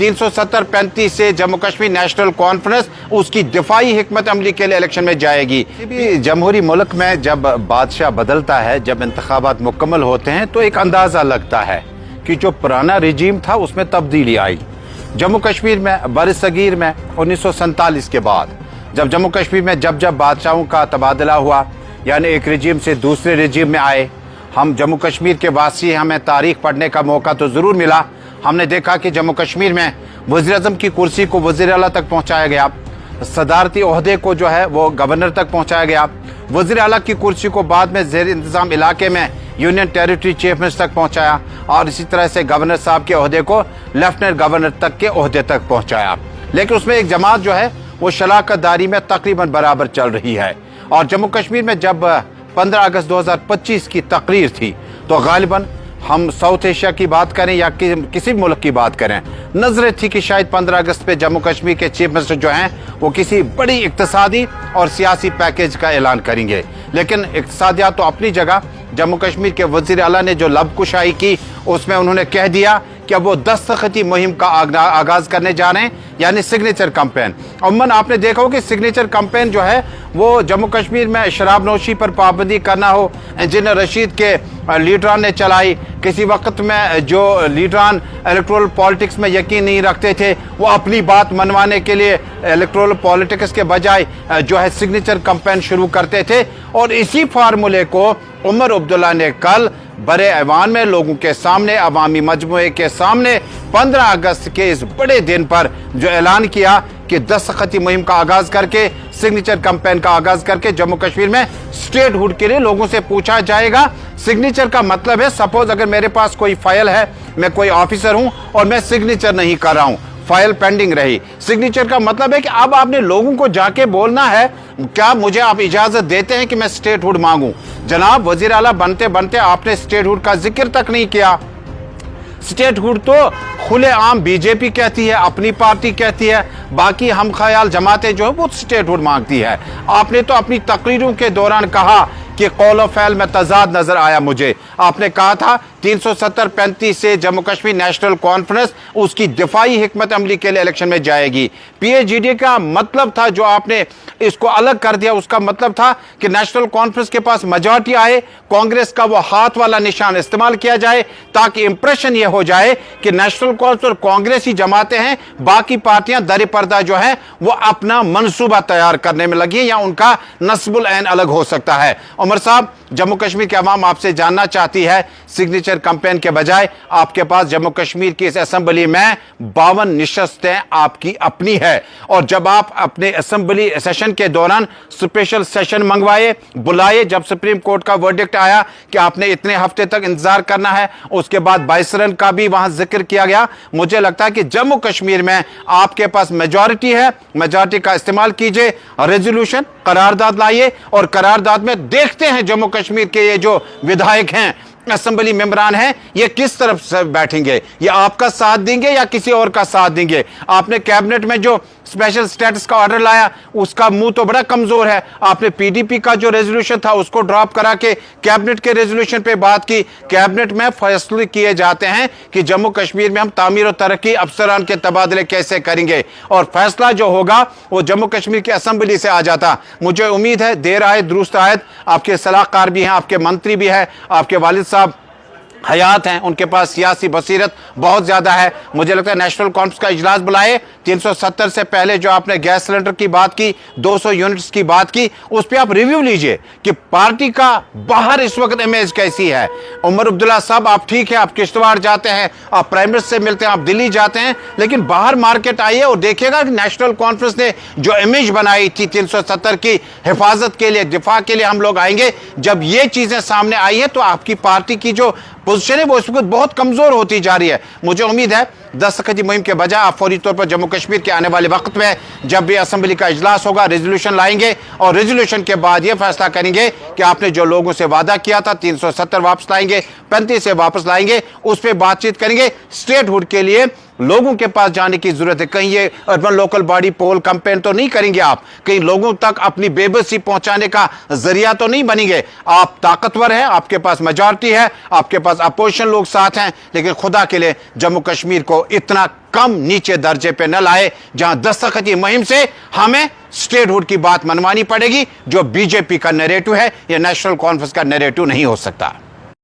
370-35 से Jammu Kashmir national conference उसकी दिफाई हिकमत अमली के लिए इलेक्शन में जाएगी। जमहूरी मुल्क में जब बादशाह बदलता है, जब इंतखाबात मुकम्मल होते हैं तो एक अंदाज़ा लगता है कि जो पुराना रिजीम था उसमें तब्दीली आई। जम्मू कश्मीर में बरसगीर में 1947 के बाद जब जम्मू कश्मीर में जब बादशाहों का तबादला हुआ, यानी एक रिजीम से दूसरे रिजीम में आए, हम जम्मू कश्मीर के वासी, हमें तारीख पढ़ने का मौका तो ज़रूर मिला। हमने देखा कि जम्मू कश्मीर में वज़ीर-ए-आज़म की कुर्सी को वज़ीर आला तक पहुंचाया गया, सदारती ओहदे को जो है वो गवर्नर तक पहुंचाया गया, वज़ीर आला की कुर्सी को बाद में ज़ेर इंतज़ाम इलाके में यूनियन टेरिटरी चीफ मिनिस्टर तक पहुंचाया, और इसी तरह से गवर्नर साहब के ओहदे को लेफ्टिनेंट गवर्नर तक के ओहदे तक पहुंचाया। लेकिन उसमें एक जमात जो है वो शराकतदारी में तकरीबन बराबर चल रही है। और जम्मू कश्मीर में जब 15 अगस्त 2025 की तकरीर थी तो गालिबन हम साउथ एशिया की बात करें या किसी मुल्क की बात करें, नजरें थी कि शायद 15 अगस्त पे जम्मू कश्मीर के चीफ मिनिस्टर जो हैं वो किसी बड़ी इक्तसादी और सियासी पैकेज का ऐलान करेंगे। लेकिन इक्तसादियात तो अपनी जगह, जम्मू कश्मीर के वज़ीर आला ने जो लबकुशाई की उसमें उन्होंने कह दिया कि अब वो दस्तखती मुहिम का आगाज करने जा रहे हैं, यानी सिग्नेचर कैंपेन। अमूमन आपने देखा हो कि सिग्नेचर कैंपेन जो है वो जम्मू कश्मीर में शराब नोशी पर पाबंदी करना हो, इंजीनियर रशीद के लीडरान ने चलाई। किसी वक्त में जो लीडरान इलेक्टोरल पॉलिटिक्स में यकीन नहीं रखते थे वो अपनी बात मनवाने के लिए इलेक्टोरल पॉलिटिक्स के बजाय जो है सिग्नेचर कैंपेन शुरू करते थे। और इसी फार्मूले को उमर अब्दुल्ला ने कल बड़े ऐवान में लोगों के सामने, अवामी मजमुए के सामने 15 अगस्त के इस बड़े दिन पर जो ऐलान किया कि दस्तखती मुहिम का आगाज करके, सिग्नेचर कैंपेन का आगाज करके जम्मू कश्मीर में स्टेट हुड के लिए लोगों से पूछा जाएगा। सिग्नेचर का मतलब है, सपोज अगर मेरे पास कोई फाइल है, मैं कोई ऑफिसर हूं और मैं सिग्नेचर नहीं कर रहा हूं, फाइल पेंडिंग रही। सिग्नेचर का मतलब है कि अब आपने लोगों को जाके बोलना है, क्या मुझे आप इजाजत देते हैं कि मैं स्टेट हुड मांगूं? जनाब वजीर आला बनते बनते आपने स्टेट हुड का जिक्र तक नहीं किया। स्टेट हुड तो खुले आम बीजेपी कहती है, अपनी पार्टी कहती है, बाकी हम ख्याल जमातें जो है वो स्टेट हुड मांगती है। आपने तो अपनी तकरीरों के दौरान कहा कि कौल और फैल में तजाद नजर आया मुझे। आपने कहा था 370-35 से जम्मू कश्मीर नेशनल कॉन्फ्रेंस उसकी दिफाई हिकमत अमली के लिए इलेक्शन में जाएगी। पीएचजीडी का मतलब था, जो आपने इसको अलग कर दिया, उसका मतलब था कि नेशनल कॉन्फ्रेंस के पास मेजॉरिटी आए, कांग्रेस का वो हाथ वाला निशान इस्तेमाल किया जाए ताकि इंप्रेशन ये हो जाए कि नेशनल कॉन्फ्रेंस और कांग्रेस ही जमाते हैं, बाकी पार्टियां दर पर्दा जो है वो अपना मंसूबा तैयार करने में लगी या उनका नस्बुल ऐन अलग हो सकता है। उमर साहब, जम्मू कश्मीर के अवाम आपसे जानना चाहती है, सिग्नेचर कैंपेन के बजाय आपके पास जम्मू कश्मीर की इस असेंबली में 52 निशस्तें आपकी अपनी है, और जब आप अपने असेंबली सेशन के दौरान स्पेशल सेशन मंगवाए, बुलाए, जब सुप्रीम कोर्ट का वर्डिक्ट आया कि आपने इतने हफ्ते तक इंतजार करना है, उसके बाद बाइसरन का भी वहां जिक्र किया गया। मुझे लगता है कि जम्मू कश्मीर में आपके पास मेजॉरिटी है, मेजॉरिटी का इस्तेमाल कीजिए, रेजोल्यूशन करारदाद लाइए, और करारदाद में देखते हैं जम्मू कश्मीर के ये जो विधायक हैं, असेंबली मेंबरान हैं, ये किस तरफ से बैठेंगे, ये आपका साथ देंगे या किसी और का साथ देंगे। आपने कैबिनेट में जो स्पेशल स्टेटस का ऑर्डर लाया उसका मुंह तो बड़ा कमजोर है। आपने पीडीपी का जो रेजोल्यूशन था उसको ड्रॉप करा के कैबिनेट के रेजोल्यूशन पे बात की। कैबिनेट में फैसले किए जाते हैं कि जम्मू कश्मीर में हम तामीर और तरक्की अफसरान के तबादले कैसे करेंगे, और फैसला जो होगा वो जम्मू कश्मीर की असेंबली से आ जाता। मुझे उम्मीद है देर आए दुरुस्त आयत, आपके सलाहकार भी हैं, आपके मंत्री भी हैं, आपके वालिद साहब हयात हैं, उनके पास सियासी बसीरत बहुत ज्यादा है। मुझे लगता है नेशनल कॉन्फ्रेंस का इजलास बुलाए। 370 से पहले जो आपने गैस सिलेंडर की बात की, 200 यूनिट्स की बात की, उस पर आप रिव्यू लीजिए कि पार्टी का बाहर इस वक्त इमेज कैसी है। उमर अब्दुल्ला साहब, आप ठीक है, आप किश्तवाड़ जाते हैं, आप प्राइम मिनिस्टर से मिलते हैं, आप दिल्ली जाते हैं, लेकिन बाहर मार्केट आइए और देखिएगा कि नेशनल कॉन्फ्रेंस ने जो इमेज बनाई थी 370 की हिफाजत के लिए, दिफा के लिए हम लोग आएंगे, जब ये चीजें सामने आई है तो आपकी पार्टी की जो पोजीशन है वो इस वक्त बहुत कमजोर होती जा रही है। मुझे उम्मीद है दस्तखती मुहिम के बजाय आप फौरी तौर पर जम्मू कश्मीर के आने वाले वक्त में जब भी असेंबली का इजलास होगा रेजोल्यूशन लाएंगे, और रेजोल्यूशन के बाद ये फैसला करेंगे कि आपने जो लोगों से वादा किया था 370 वापस लाएंगे, 35 से वापस लाएंगे, उस पर बातचीत करेंगे। स्टेट हुड के लिए लोगों के पास जाने की जरूरत है। कहीं ये अर्बन लोकल बॉडी पोल कैंपेन तो नहीं करेंगे आप, कहीं लोगों तक अपनी बेबसी पहुंचाने का जरिया तो नहीं बनेंगे। आप ताकतवर हैं, आपके पास मेजॉरिटी है, आपके पास अपोजिशन लोग साथ हैं, लेकिन खुदा के लिए जम्मू कश्मीर को इतना कम नीचे दर्जे पे न लाए जहां दस्तखती मुहिम से हमें स्टेटहुड की बात मनवानी पड़ेगी, जो बीजेपी का नैरेटिव है। यह नेशनल कॉन्फ्रेंस का नैरेटिव नहीं हो सकता।